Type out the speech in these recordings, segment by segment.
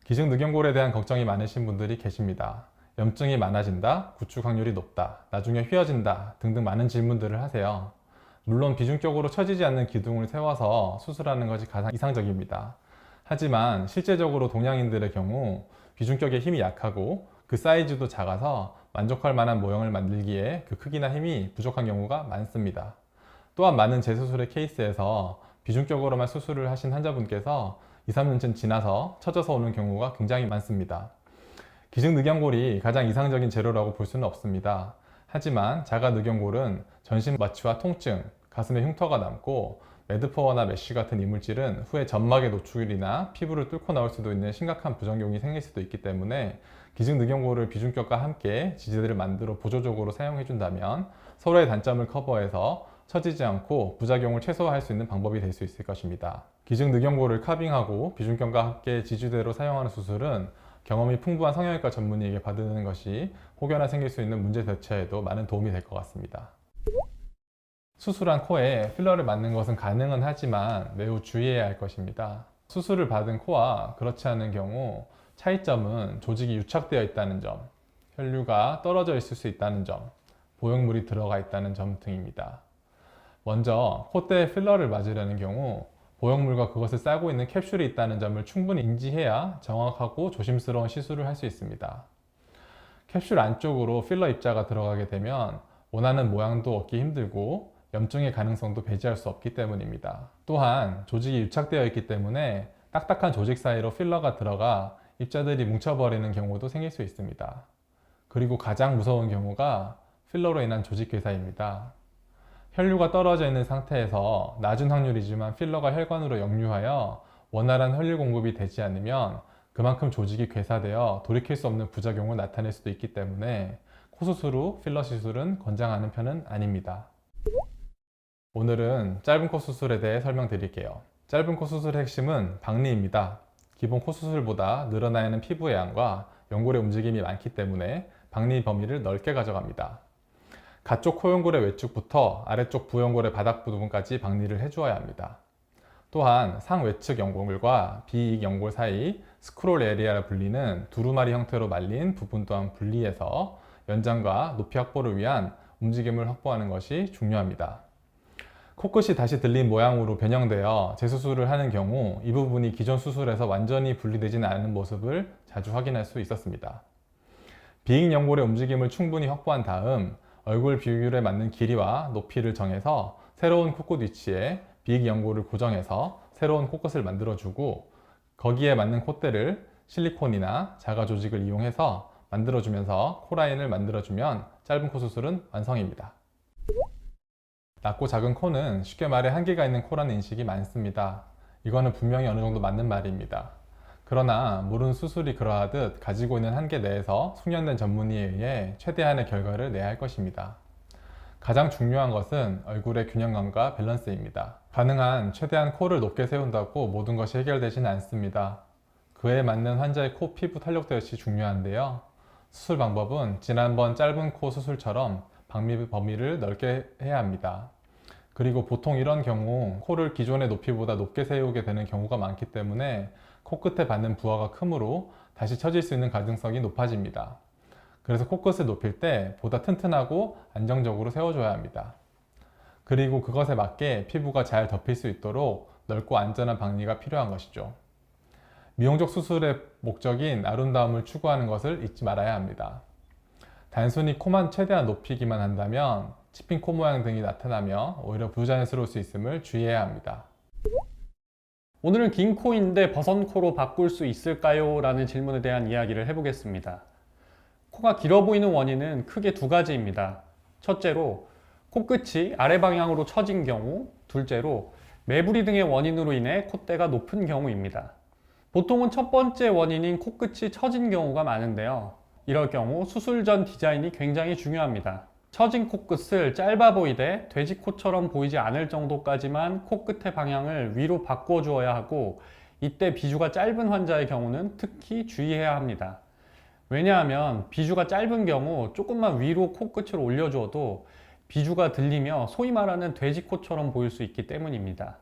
기증늑연골에 대한 걱정이 많으신 분들이 계십니다. 염증이 많아진다, 구축 확률이 높다, 나중에 휘어진다 등등 많은 질문들을 하세요. 물론 비중격으로 처지지 않는 기둥을 세워서 수술하는 것이 가장 이상적입니다. 하지만 실제적으로 동양인들의 경우 비중격의 힘이 약하고 그 사이즈도 작아서 만족할 만한 모형을 만들기에 그 크기나 힘이 부족한 경우가 많습니다. 또한 많은 재수술의 케이스에서 비중격으로만 수술을 하신 환자분께서 2, 3년쯤 지나서 처져서 오는 경우가 굉장히 많습니다. 기증늑연골이 가장 이상적인 재료라고 볼 수는 없습니다. 하지만 자가늑연골은 전신 마취와 통증, 가슴에 흉터가 남고 매드퍼나 메쉬 같은 이물질은 후에 점막의 노출이나 피부를 뚫고 나올 수도 있는 심각한 부작용이 생길 수도 있기 때문에 기증늑연골을 비중격과 함께 지지대를 만들어 보조적으로 사용해 준다면 서로의 단점을 커버해서 처지지 않고 부작용을 최소화할 수 있는 방법이 될 수 있을 것입니다. 기증늑연골을 카빙하고 비중격과 함께 지지대로 사용하는 수술은 경험이 풍부한 성형외과 전문의에게 받는 것이 혹여나 생길 수 있는 문제 대처에도 많은 도움이 될 것 같습니다. 수술한 코에 필러를 맞는 것은 가능은 하지만 매우 주의해야 할 것입니다. 수술을 받은 코와 그렇지 않은 경우 차이점은 조직이 유착되어 있다는 점, 혈류가 떨어져 있을 수 있다는 점, 보형물이 들어가 있다는 점 등입니다. 먼저 콧대에 필러를 맞으려는 경우 보형물과 그것을 싸고 있는 캡슐이 있다는 점을 충분히 인지해야 정확하고 조심스러운 시술을 할 수 있습니다. 캡슐 안쪽으로 필러 입자가 들어가게 되면 원하는 모양도 얻기 힘들고 염증의 가능성도 배제할 수 없기 때문입니다. 또한 조직이 유착되어 있기 때문에 딱딱한 조직 사이로 필러가 들어가 입자들이 뭉쳐버리는 경우도 생길 수 있습니다. 그리고 가장 무서운 경우가 필러로 인한 조직 괴사입니다. 혈류가 떨어져 있는 상태에서 낮은 확률이지만 필러가 혈관으로 역류하여 원활한 혈류 공급이 되지 않으면 그만큼 조직이 괴사되어 돌이킬 수 없는 부작용을 나타낼 수도 있기 때문에 코 수술 후 필러 시술은 권장하는 편은 아닙니다. 오늘은 짧은 코 수술에 대해 설명드릴게요. 짧은 코 수술의 핵심은 박리입니다. 기본 코 수술보다 늘어나 있는 피부의 양과 연골의 움직임이 많기 때문에 박리 범위를 넓게 가져갑니다. 가쪽 코연골의 외축부터 아래쪽 부연골의 바닥 부분까지 박리를 해주어야 합니다. 또한 상외측 연골과 비익 연골 사이 스크롤 에리아라 불리는 두루마리 형태로 말린 부분 또한 분리해서 연장과 높이 확보를 위한 움직임을 확보하는 것이 중요합니다. 코끝이 다시 들린 모양으로 변형되어 재수술을 하는 경우 이 부분이 기존 수술에서 완전히 분리되지는 않은 모습을 자주 확인할 수 있었습니다. 비익 연골의 움직임을 충분히 확보한 다음 얼굴 비율에 맞는 길이와 높이를 정해서 새로운 코끝 위치에 비익 연골을 고정해서 새로운 코끝을 만들어주고 거기에 맞는 콧대를 실리콘이나 자가 조직을 이용해서 만들어주면서 코라인을 만들어주면 짧은 코 수술은 완성입니다. 낮고 작은 코는 쉽게 말해 한계가 있는 코라는 인식이 많습니다. 이거는 분명히 어느 정도 맞는 말입니다. 그러나 모든 수술이 그러하듯 가지고 있는 한계 내에서 숙련된 전문의에 의해 최대한의 결과를 내야 할 것입니다. 가장 중요한 것은 얼굴의 균형감과 밸런스입니다. 가능한 최대한 코를 높게 세운다고 모든 것이 해결되지는 않습니다. 그에 맞는 환자의 코 피부 탄력도 역시 중요한데요. 수술 방법은 지난번 짧은 코 수술처럼 박리 범위를 넓게 해야 합니다. 그리고 보통 이런 경우 코를 기존의 높이보다 높게 세우게 되는 경우가 많기 때문에 코끝에 받는 부하가 크므로 다시 처질 수 있는 가능성이 높아집니다. 그래서 코끝을 높일 때 보다 튼튼하고 안정적으로 세워줘야 합니다. 그리고 그것에 맞게 피부가 잘 덮일 수 있도록 넓고 안전한 박리가 필요한 것이죠. 미용적 수술의 목적인 아름다움을 추구하는 것을 잊지 말아야 합니다. 단순히 코만 최대한 높이기만 한다면 치핀 코 모양 등이 나타나며 오히려 부자연스러울 수 있음을 주의해야 합니다. 오늘은 긴 코인데 버선 코로 바꿀 수 있을까요? 라는 질문에 대한 이야기를 해보겠습니다. 코가 길어 보이는 원인은 크게 두 가지입니다. 첫째로 코끝이 아래 방향으로 처진 경우, 둘째로 매부리 등의 원인으로 인해 콧대가 높은 경우입니다. 보통은 첫 번째 원인인 코끝이 처진 경우가 많은데요. 이럴 경우 수술 전 디자인이 굉장히 중요합니다. 처진 코끝을 짧아 보이되 돼지코처럼 보이지 않을 정도까지만 코끝의 방향을 위로 바꿔주어야 하고 이때 비주가 짧은 환자의 경우는 특히 주의해야 합니다. 왜냐하면 비주가 짧은 경우 조금만 위로 코끝을 올려주어도 비주가 들리며 소위 말하는 돼지코처럼 보일 수 있기 때문입니다.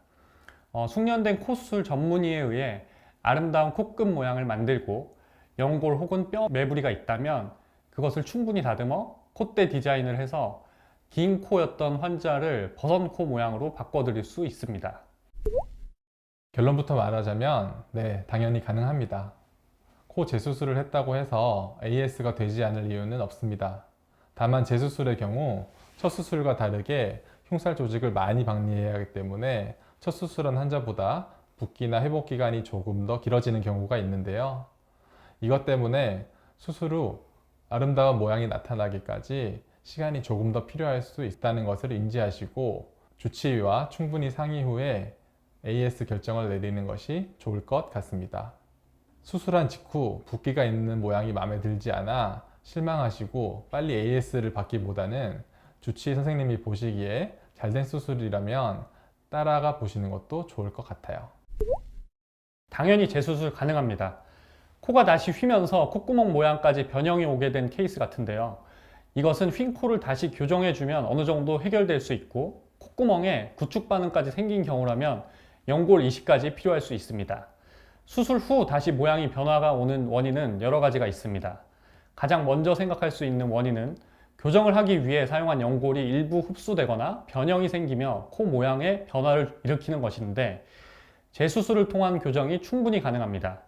숙련된 코수술 전문의에 의해 아름다운 코끝 모양을 만들고 연골 혹은 뼈 매부리가 있다면 그것을 충분히 다듬어 콧대 디자인을 해서 긴 코였던 환자를 버선 코 모양으로 바꿔드릴 수 있습니다. 결론부터 말하자면 네, 당연히 가능합니다. 코 재수술을 했다고 해서 AS가 되지 않을 이유는 없습니다. 다만 재수술의 경우 첫 수술과 다르게 흉살 조직을 많이 박리해야 하기 때문에 첫 수술한 환자보다 붓기나 회복 기간이 조금 더 길어지는 경우가 있는데요. 이것 때문에 수술 후 아름다운 모양이 나타나기까지 시간이 조금 더 필요할 수 있다는 것을 인지하시고 주치의와 충분히 상의 후에 AS 결정을 내리는 것이 좋을 것 같습니다. 수술한 직후 붓기가 있는 모양이 마음에 들지 않아 실망하시고 빨리 AS를 받기보다는 주치의 선생님이 보시기에 잘된 수술이라면 따라가 보시는 것도 좋을 것 같아요. 당연히 재수술 가능합니다. 코가 다시 휘면서 콧구멍 모양까지 변형이 오게 된 케이스 같은데요. 이것은 휜 코를 다시 교정해주면 어느 정도 해결될 수 있고 콧구멍에 구축 반응까지 생긴 경우라면 연골 이식까지 필요할 수 있습니다. 수술 후 다시 모양이 변화가 오는 원인은 여러 가지가 있습니다. 가장 먼저 생각할 수 있는 원인은 교정을 하기 위해 사용한 연골이 일부 흡수되거나 변형이 생기며 코 모양의 변화를 일으키는 것인데 재수술을 통한 교정이 충분히 가능합니다.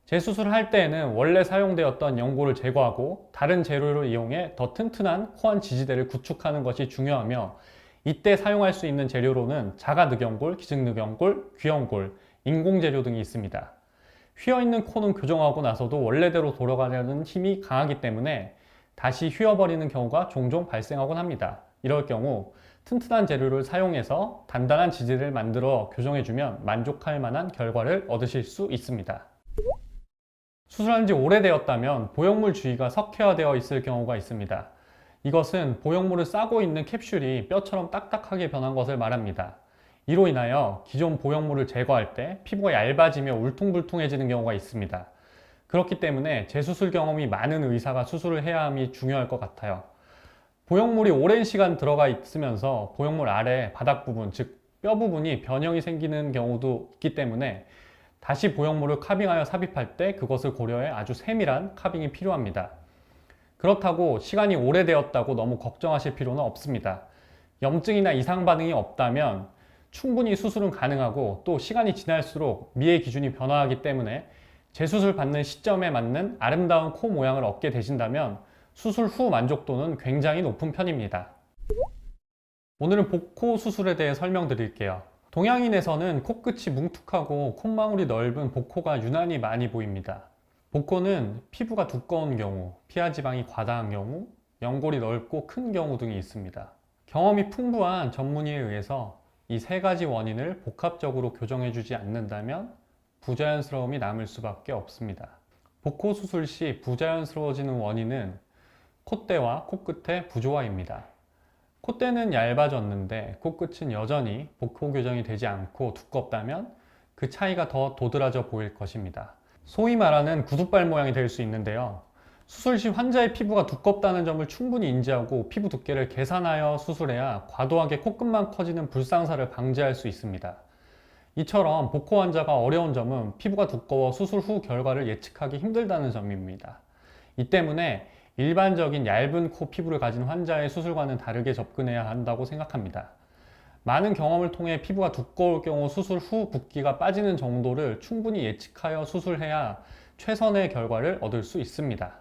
재수술을 할 때에는 원래 사용되었던 연골을 제거하고 다른 재료를 이용해 더 튼튼한 코안 지지대를 구축하는 것이 중요하며 이때 사용할 수 있는 재료로는 자가늑연골, 기증늑연골, 귀연골, 인공재료 등이 있습니다. 휘어있는 코는 교정하고 나서도 원래대로 돌아가려는 힘이 강하기 때문에 다시 휘어버리는 경우가 종종 발생하곤 합니다. 이럴 경우 튼튼한 재료를 사용해서 단단한 지지대를 만들어 교정해주면 만족할 만한 결과를 얻으실 수 있습니다. 수술한 지 오래되었다면 보형물 주위가 석회화되어 있을 경우가 있습니다. 이것은 보형물을 싸고 있는 캡슐이 뼈처럼 딱딱하게 변한 것을 말합니다. 이로 인하여 기존 보형물을 제거할 때 피부가 얇아지며 울퉁불퉁해지는 경우가 있습니다. 그렇기 때문에 재수술 경험이 많은 의사가 수술을 해야 함이 중요할 것 같아요. 보형물이 오랜 시간 들어가 있으면서 보형물 아래 바닥 부분, 즉 뼈 부분이 변형이 생기는 경우도 있기 때문에 다시 보형물을 카빙하여 삽입할 때 그것을 고려해 아주 세밀한 카빙이 필요합니다. 그렇다고 시간이 오래되었다고 너무 걱정하실 필요는 없습니다. 염증이나 이상 반응이 없다면 충분히 수술은 가능하고 또 시간이 지날수록 미의 기준이 변화하기 때문에 재수술 받는 시점에 맞는 아름다운 코 모양을 얻게 되신다면 수술 후 만족도는 굉장히 높은 편입니다. 오늘은 복코 수술에 대해 설명드릴게요. 동양인에서는 코끝이 뭉툭하고 콧망울이 넓은 복코가 유난히 많이 보입니다. 복코는 피부가 두꺼운 경우, 피하 지방이 과다한 경우, 연골이 넓고 큰 경우 등이 있습니다. 경험이 풍부한 전문의에 의해서 이 세 가지 원인을 복합적으로 교정해주지 않는다면 부자연스러움이 남을 수밖에 없습니다. 복코 수술 시 부자연스러워지는 원인은 콧대와 코끝의 부조화입니다. 콧대는 얇아졌는데 코끝은 여전히 복코 교정이 되지 않고 두껍다면 그 차이가 더 도드라져 보일 것입니다. 소위 말하는 구두발 모양이 될 수 있는데요. 수술 시 환자의 피부가 두껍다는 점을 충분히 인지하고 피부 두께를 계산하여 수술해야 과도하게 코끝만 커지는 불상사를 방지할 수 있습니다. 이처럼 복코 환자가 어려운 점은 피부가 두꺼워 수술 후 결과를 예측하기 힘들다는 점입니다. 이 때문에 일반적인 얇은 코 피부를 가진 환자의 수술과는 다르게 접근해야 한다고 생각합니다. 많은 경험을 통해 피부가 두꺼울 경우 수술 후 붓기가 빠지는 정도를 충분히 예측하여 수술해야 최선의 결과를 얻을 수 있습니다.